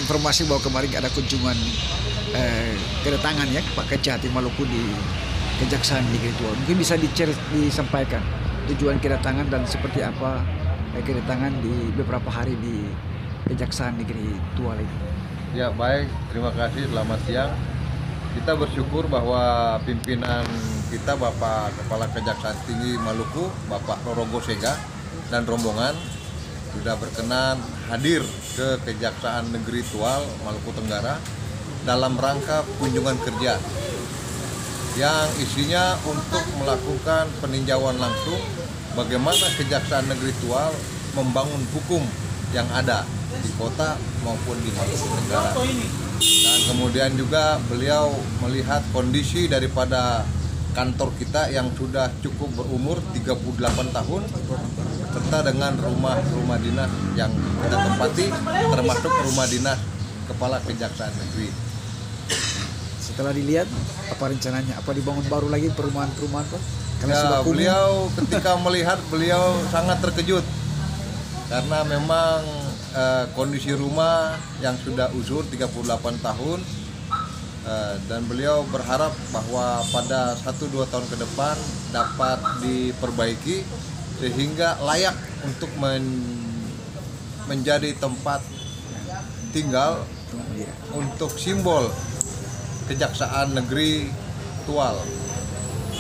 informasi bahwa kemarin ada kunjungan kedatangan ya Pak Kejati Maluku di Kejaksaan Negeri Tua. Mungkin bisa disampaikan tujuan kedatangan dan seperti apa kedatangan di beberapa hari di Kejaksaan Negeri Tua ini. Ya baik, terima kasih, selamat siang. Kita bersyukur bahwa pimpinan kita Bapak Kepala Kejaksaan Tinggi Maluku, Bapak Rorogo Sega dan rombongan sudah berkenan hadir ke Kejaksaan Negeri Tual Maluku Tenggara dalam rangka kunjungan kerja yang isinya untuk melakukan peninjauan langsung bagaimana Kejaksaan Negeri Tual membangun hukum yang ada di kota maupun di Maluku Tenggara. Dan kemudian juga beliau melihat kondisi daripada kantor kita yang sudah cukup berumur 38 tahun serta dengan rumah dinas yang kita tempati termasuk rumah dinas Kepala Kejaksaan Negeri. Setelah dilihat apa rencananya? Apa dibangun baru lagi perumahan-perumahan Pak? Karena ya, beliau ketika melihat beliau sangat terkejut karena memang kondisi rumah yang sudah usur 38 tahun dan beliau berharap bahwa pada 1-2 tahun ke depan dapat diperbaiki sehingga layak untuk menjadi tempat tinggal untuk simbol Kejaksaan Negeri Tual.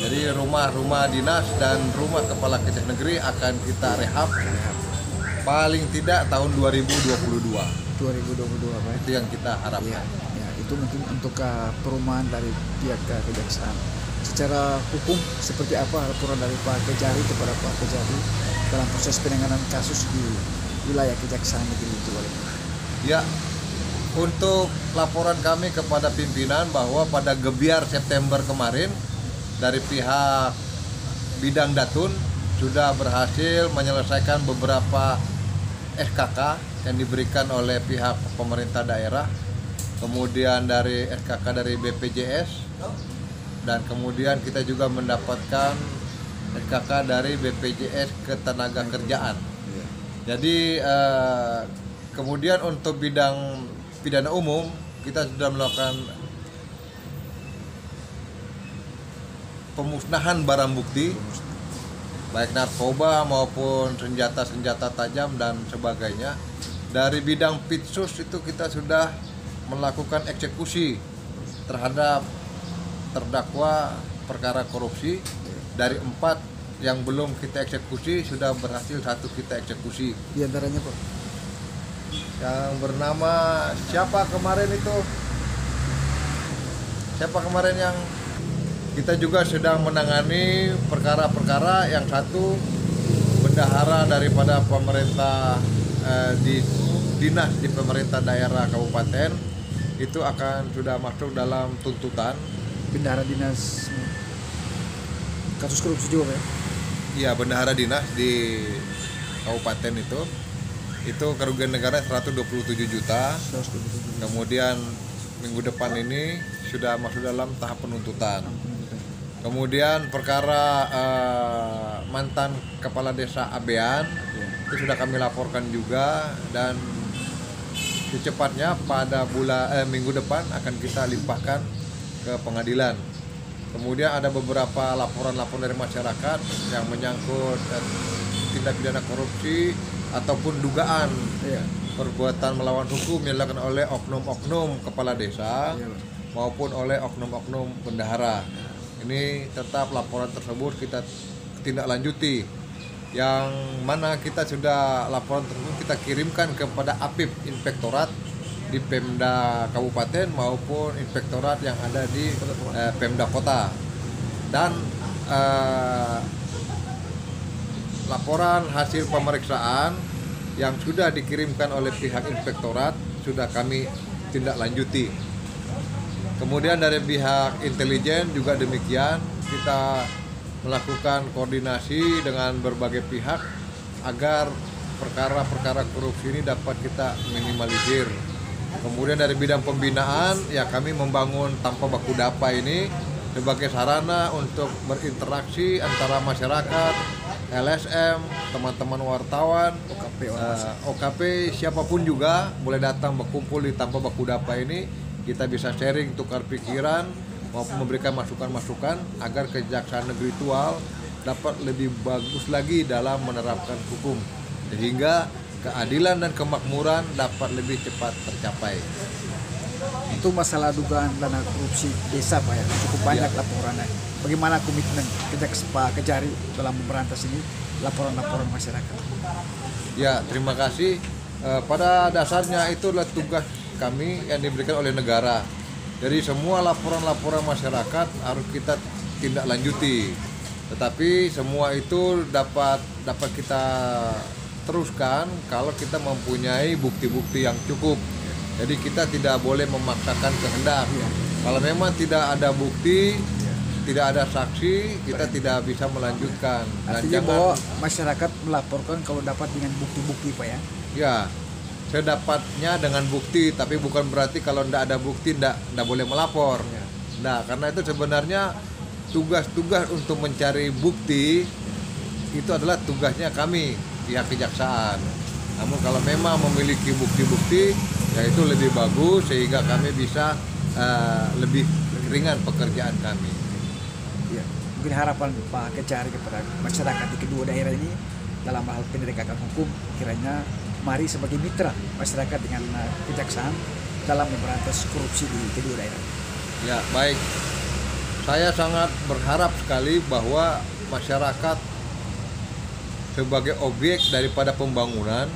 Jadi rumah-rumah dinas dan rumah Kepala Kejaksaan Negeri akan kita rehab paling tidak tahun 2022. 2022 Pak. Itu yang kita harapkan. Ya, itu mungkin untuk perumahan dari pihak kejaksaan. Secara hukum seperti apa laporan dari Pak Kejari kepada Pak Kejari dalam proses penanganan kasus di wilayah Kejaksaan Negeri Tual? Ya, untuk laporan kami kepada pimpinan bahwa pada Gebiar September kemarin dari pihak Bidang Datun sudah berhasil menyelesaikan beberapa SKK yang diberikan oleh pihak pemerintah daerah, kemudian dari SKK dari BPJS, dan kemudian kita juga mendapatkan SKK dari BPJS Ketenagakerjaan. Jadi kemudian untuk bidang pidana umum kita sudah melakukan pemusnahan barang bukti baik narkoba maupun senjata-senjata tajam dan sebagainya. Dari bidang pitsus itu kita sudah melakukan eksekusi terhadap terdakwa perkara korupsi. Dari 4 yang belum kita eksekusi sudah berhasil 1 kita eksekusi. Di antaranya Pak? Yang bernama siapa kemarin itu? Siapa kemarin yang kita juga sedang menangani perkara-perkara yang satu bendahara daripada pemerintah di dinas di pemerintah daerah kabupaten itu akan sudah masuk dalam tuntutan. Bendahara dinas kasus korupsi juga Pak? Iya, bendahara dinas di kabupaten itu kerugian negara 127 juta. Kemudian minggu depan ini sudah masuk dalam tahap penuntutan. Kemudian perkara mantan kepala desa Abean itu sudah kami laporkan juga dan secepatnya pada minggu depan akan kita limpahkan ke pengadilan. Kemudian ada beberapa laporan-laporan dari masyarakat yang menyangkut tindak pidana korupsi ataupun dugaan perbuatan melawan hukum yang dilakukan oleh oknum-oknum kepala desa maupun oleh oknum-oknum bendahara. Ini tetap laporan tersebut kita tindak lanjuti, yang mana kita sudah laporan tersebut kita kirimkan kepada APIP Inspektorat di Pemda Kabupaten maupun Inspektorat yang ada di Pemda Kota. Dan laporan hasil pemeriksaan yang sudah dikirimkan oleh pihak inspektorat sudah kami tindak lanjuti. Kemudian dari pihak intelijen juga demikian, kita melakukan koordinasi dengan berbagai pihak agar perkara-perkara korupsi ini dapat kita minimalisir. Kemudian dari bidang pembinaan, ya kami membangun tanpa baku dapa ini sebagai sarana untuk berinteraksi antara masyarakat, LSM, teman-teman wartawan, OKP siapapun juga boleh datang berkumpul di Tanpa Baku Dapa ini, kita bisa sharing, tukar pikiran maupun memberikan masukan-masukan agar Kejaksaan Negeri Tual dapat lebih bagus lagi dalam menerapkan hukum sehingga keadilan dan kemakmuran dapat lebih cepat tercapai. Untuk masalah dugaan dana korupsi desa Pak ya, cukup banyak laporannya. Bagaimana komitmen Pak Kejari dalam memberantas ini laporan-laporan masyarakat? Ya, terima kasih. Pada dasarnya itu adalah tugas kami yang diberikan oleh negara. Jadi semua laporan-laporan masyarakat harus kita tindak lanjuti. Tetapi semua itu dapat kita teruskan kalau kita mempunyai bukti-bukti yang cukup. Jadi kita tidak boleh memaksakan kehendak. Kalau memang tidak ada bukti, tidak ada saksi, kita tidak bisa melanjutkan. Artinya bahwa masyarakat melaporkan kalau dapat dengan bukti-bukti Pak ya? Ya, saya dapatnya dengan bukti, tapi bukan berarti kalau tidak ada bukti tidak boleh melapor. Nah, karena itu sebenarnya tugas-tugas untuk mencari bukti itu adalah tugasnya kami, pihak kejaksaan. Namun kalau memang memiliki bukti-bukti, ya itu lebih bagus sehingga kami bisa lebih ringan pekerjaan kami. Ya, mungkin harapan Pak Kejari kepada masyarakat di kedua daerah ini dalam hal penegakan hukum, kiranya mari sebagai mitra masyarakat dengan kejaksaan dalam memberantas korupsi di kedua daerah. Ya, baik. Saya sangat berharap sekali bahwa masyarakat sebagai objek daripada pembangunan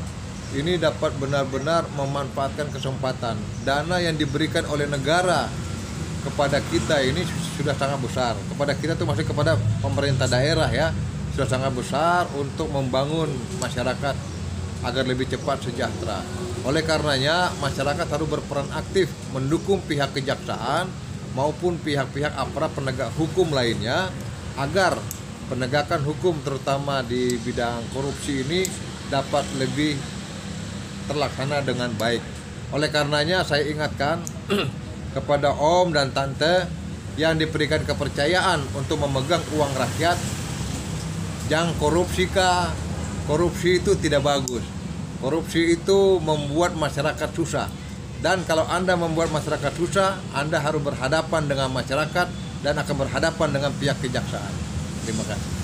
ini dapat benar-benar memanfaatkan kesempatan. Dana yang diberikan oleh negara kepada kita ini sudah sangat besar. Kepada kita itu maksudnya kepada pemerintah daerah ya, sudah sangat besar untuk membangun masyarakat agar lebih cepat sejahtera. Oleh karenanya masyarakat harus berperan aktif mendukung pihak kejaksaan maupun pihak-pihak aparat penegak hukum lainnya agar penegakan hukum terutama di bidang korupsi ini dapat lebih terlaksana dengan baik. Oleh karenanya saya ingatkan kepada Om dan Tante yang diberikan kepercayaan untuk memegang uang rakyat, jangan korupsi kah? Korupsi itu tidak bagus. Korupsi itu membuat masyarakat susah. Dan kalau Anda membuat masyarakat susah, Anda harus berhadapan dengan masyarakat dan akan berhadapan dengan pihak kejaksaan. Terima kasih.